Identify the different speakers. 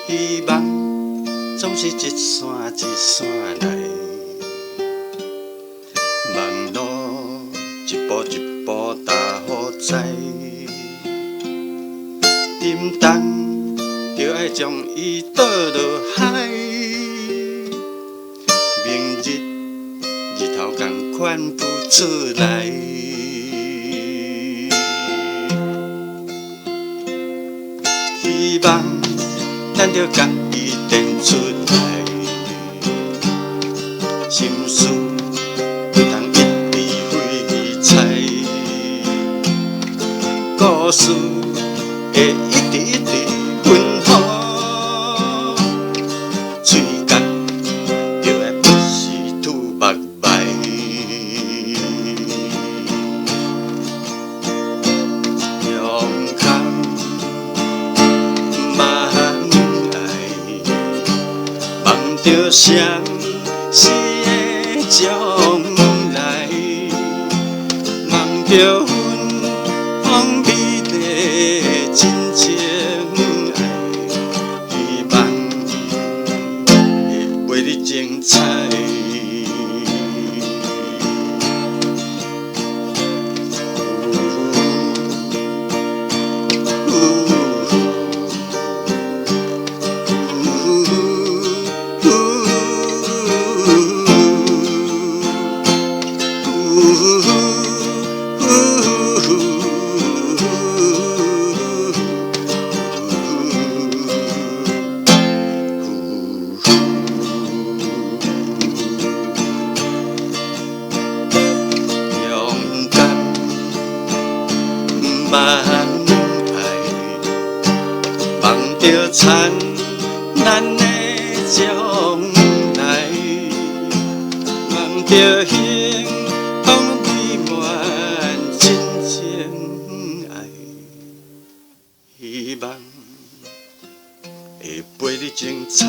Speaker 1: 希望总是一线一线来，望路一步一步踏好在，沉重就爱将伊倒落海，明日日头共款浮出来。希望咱着家己练出来，心事不通一直废柴，故事会一直温乎，嘴角着爱不时吐目白，勇敢。着相思的将来，望着阮风美丽真情爱，希望会陪你精彩。茫爱，望着灿烂的将来，望着幸福美满真情爱，希望会陪你精彩。